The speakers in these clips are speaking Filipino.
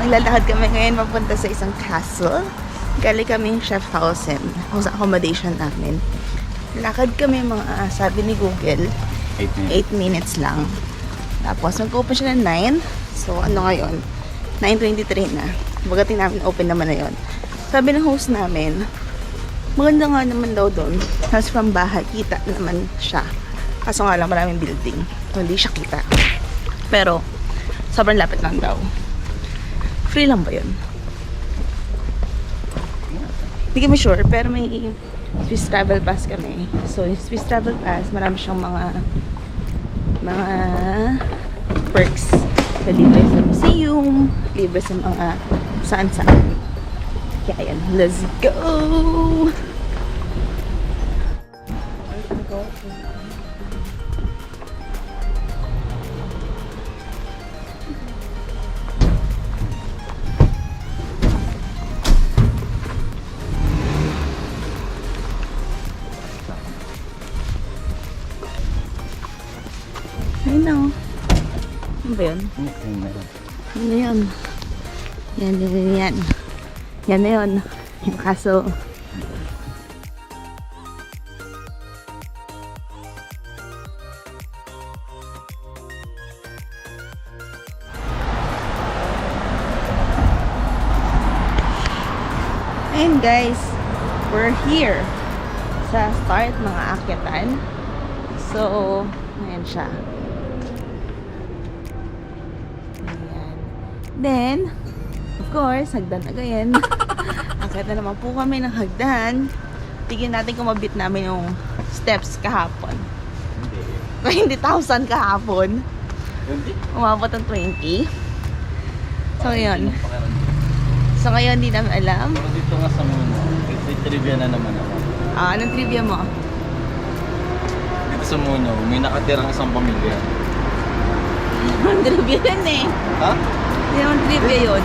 Maglalakad kami ngayon papunta sa isang castle. Galing kaming Schaffhausen, kung sa accommodation namin. Lakad kami mga, sabi ni Google, 8 minutes lang. Tapos mag-open siya ng 9. So ano ngayon? 9:23 na. Bagating namin open naman na yun. Sabi ng host namin, maganda nga naman daw doon. Tapos from bahay, kita naman siya. Kaso nga lang maraming building. So hindi siya kita. Pero sobrang lapit lang daw. Free lang ba yun? Hindi kami sure, pero may Swiss Travel Pass kami. So, yung Swiss Travel Pass, marami siyang mga perks. So, libre sa museum, libre sa mga saan-saan. Kaya yan, let's go! Ayun na oh. Ano ba yun? Ano na yun? Yan. Yan na yun. Yung kaso. Ayun guys. We're here. Sa start mga akyatan. So, ayan siya. Then, of course, hagdan again. Akit na naman po kami ng hagdan. Tignan natin kung mabit namin yung steps kahapon. 20,000 kahapon. Umabot ng 20. So, yun. So, ngayon, hindi namin alam. Pero dito nga sa Munot, may trivia na naman ako. Anong trivia mo? Dito sa Munot, may nakatirang isang pamilya. Anong trivia yun eh? Ha? Hindi naman trivia yun.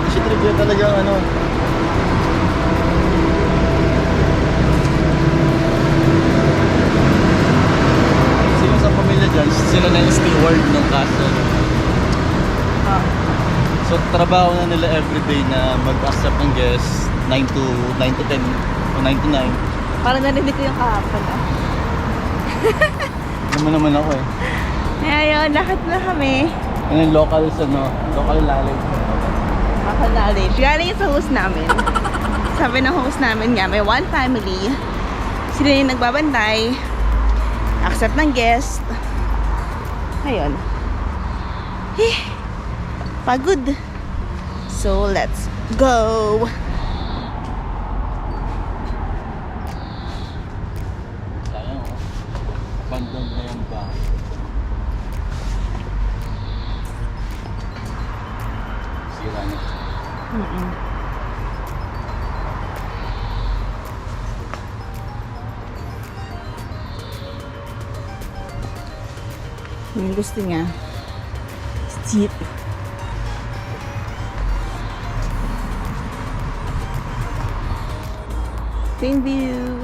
Kasi trivia talaga ang ano. Kasi yung sa pamilya dyan, sila na yung steward ng castle. So trabaho na nila everyday na mag-accept ng guests 9 to 10 o 9 to 9. Parang narinig ko yung kahapon ah. Naman ako eh. Ayun, lahat na kami. Ano yung local knowledge. Local knowledge. Galing sa host namin. Sabi ng host namin nga, may one family. Sila yung nagbabantay. Accept ng guest. Ayun. Pagod. So, let's go! Sayang oh. Abandon na yung bahay. Sira na. Yung gusto niya. Steep. Same view.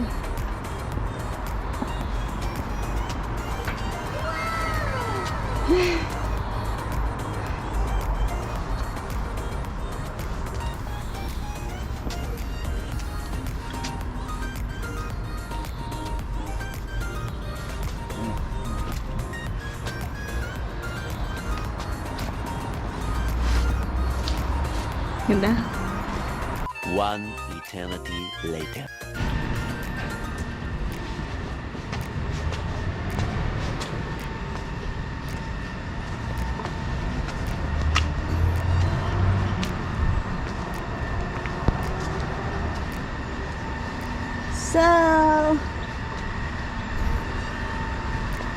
Ganda. One eternity later. So,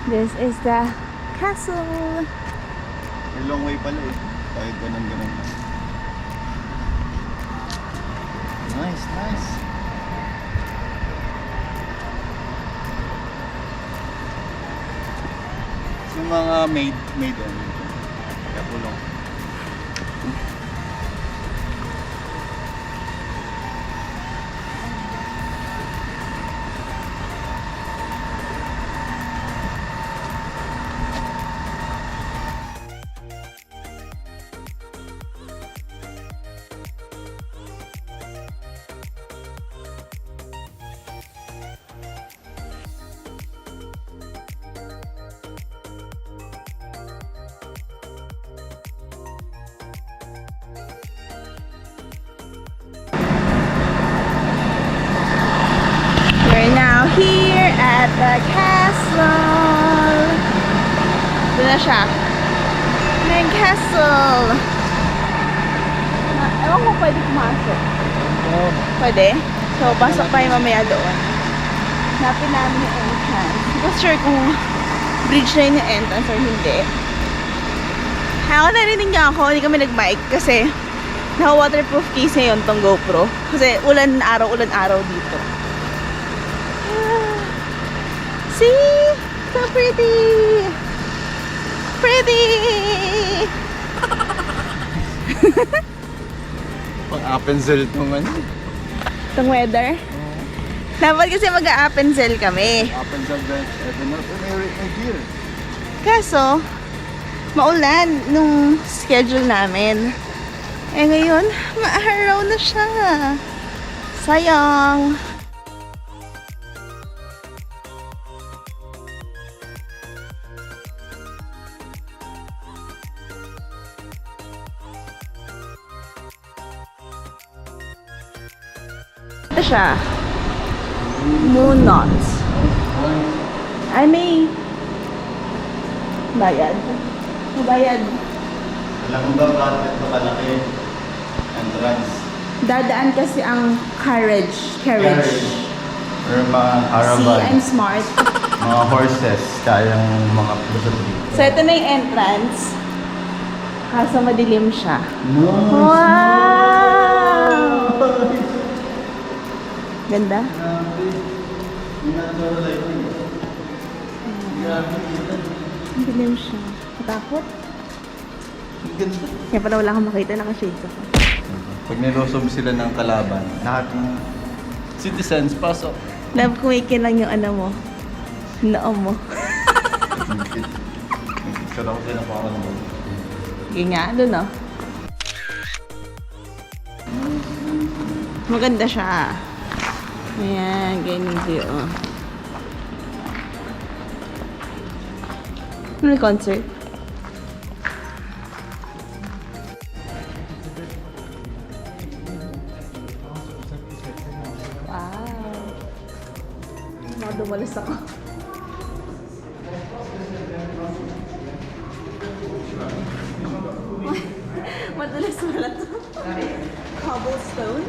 this is the castle. May long way pala eh. Kahit ganun lang. Nice. Yung mga maid kaya pulong. castle! Doon na siya. May castle! Ewan ko pwede pumasok. Pwede? So, pasok tayo mamaya doon. Hanapin namin yung entrance. Hindi ko sure kung bridge na yun yung entrance or hindi. Ako narinig niya ako, hindi kami nag-mic kasi naka-waterproof case na yun tong GoPro. Kasi ulan-araw dito. See? So pretty! Pretty! Pang-appenzell itong ano. Itong weather? Dapat kasi mag-a-appenzell kami. Appenzell bench. Ito na. May gear. Kaso, maulan nung schedule namin. Eh ngayon, maaraw na siya. Sayang. Ito siya. Munot. Ay, may bayad. May bayad. Alam mo ba bakit ito kalaki? Entrance. Dadaan kasi ang carriage. Or mga See, caravan. I'm smart. Mga horses. Kayang mga lusot dito. So, ito na yung entrance. Kaso madilim siya. No. Wow! Ganda. Ang dilim siya. Matakot. Ganda. Kaya pala wala akong makita. Naka-shades ako. Pag nilosob sila ng kalaban, lahat ng citizens pasok. Love ko may lang yung ano mo. Noo mo. Nagpicture ako sila pa ako ng Sige nga, doon oh. Maganda siya. Ayan, ganyan view oh. Ano yung concert? Wow. Dumalas ako. Madalas wala to. Cobblestone.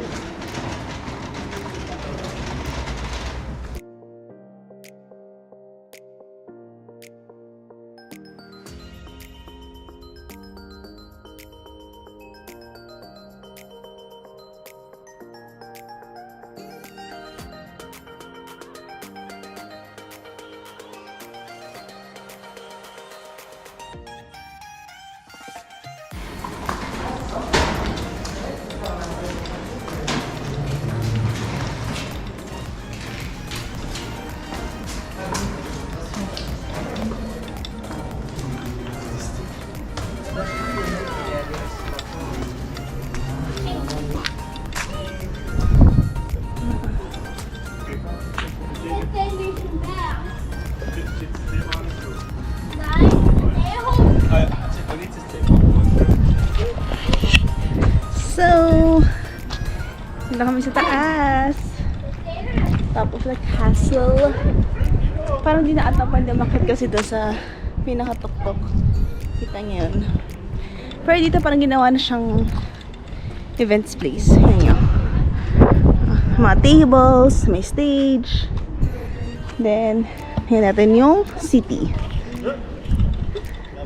So, wala kami sa taas. Tapos like castle. Parang di na ata pwede makit kasi doon sa pinakatuktok. Kita niyo yun. Pero dito parang ginawa na siyang events place. Yan yun. Mga tables, may stage. Then, yan natin yung city.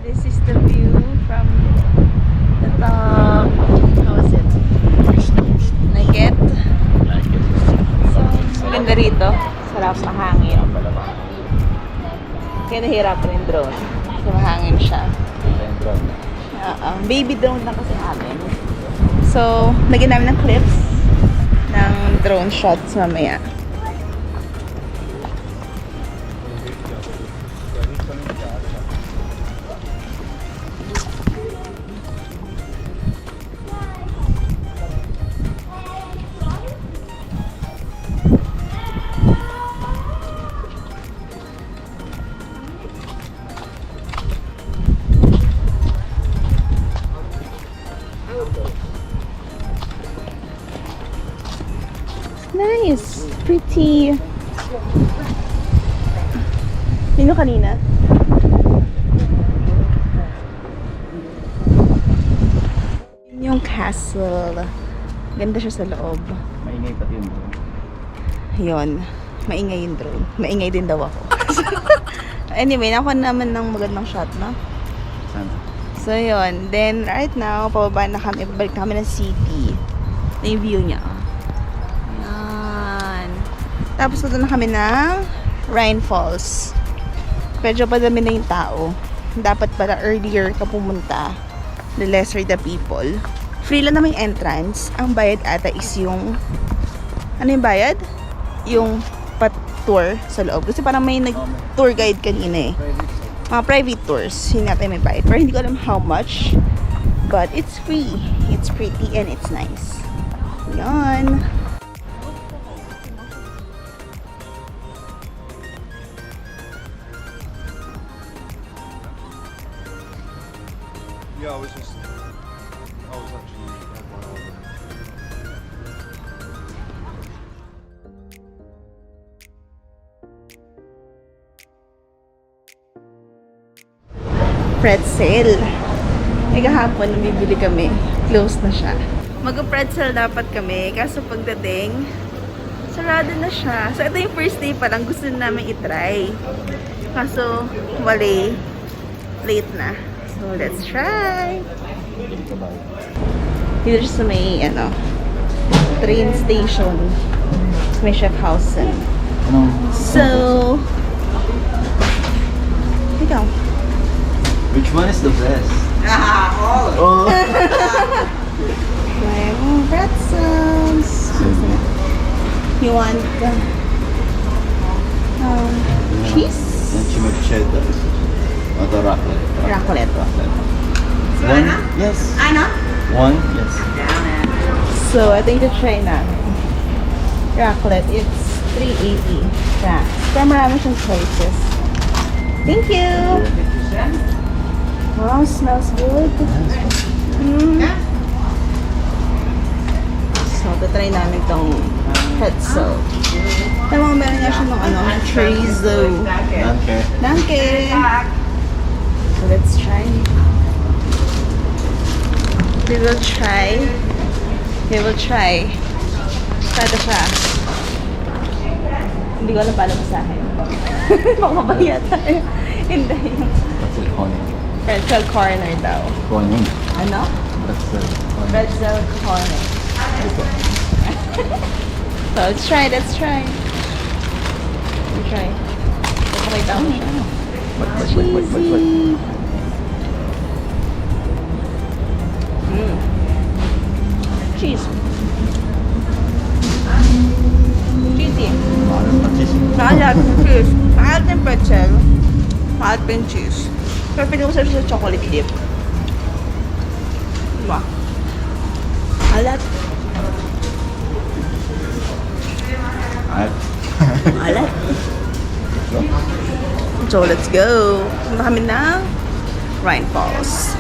This is the view from the top. How is it? Like it? So, maganda rito. Sarap mahangin. Kaya nahirapan yung drone. Kasi mahangin siya. Baby drone lang kasi namin. So, lagyan namin ng clips ng drone shots mamaya. Nice, pretty. kanina? Yun yung castle. Ganda siya sa loob. Maingay pati yung drone. Yun. Maingay yung drone. Maingay din daw ako. Anyway, nakuha naman ng magandang shot, no? Sana. So, yun. Then, right now, pababa na kami. Babalik na kami ng city. Na yung view niya. Yan. Tapos, doon na kami ng Rhine Falls. Medyo padami na yung tao. Dapat pala earlier ka pumunta. The lesser the people. Free lang naman yung entrance. Ang bayad ata is yung... Ano yung bayad? Yung tour sa loob. Kasi parang may nag-tour guide kanina eh. Mga private tours. Yun natin may bayad. Pero hindi ko alam how much. But it's free. It's pretty and it's nice. Yan. Yeah, I was actually at one of them. Pretzel. May kahapon, bibili kami. Closed na siya. Mag-pretzel dapat kami. Kaso pagdating, sarado na siya. So, ito yung first day pa lang. Gusto namin itry. Kaso, wali. Late na. So, let's try. Dito siya sa may, train station. May Schaffhausen. Anong? So, ikaw. Which one is the best? Oh. Like pretzels. You want cheese? Then she make cheddar. Or the raclette. Raclette. One? Yes. One? Yes. So, I think to try na. Raclette, it's 380 francs. Pero marami siyang choices. Thank you! Wow, smells good. So, tatry namin tong pretzel. Tama, meron nga siya ng chorizo. Danke. Danke! So, let's try. We will try. Kada siya. Hindi ko alam paano basahin. Makabaya tayo. Hindi. Pretzel corner. Pretzel corner daw. Corner. Ano? Pretzel corner. Pretzel corner. So, let's try. Let's try. Pakita ko siya. Cheesy. Cheese. Cheesy. Maalat yung cheese. Maalat yung pretzel. Maalat yung cheese. Pero pwede ko sa chocolate dip. Diba? Maalat. Maalat. So, let's go. Punta kami ng Rhine Falls.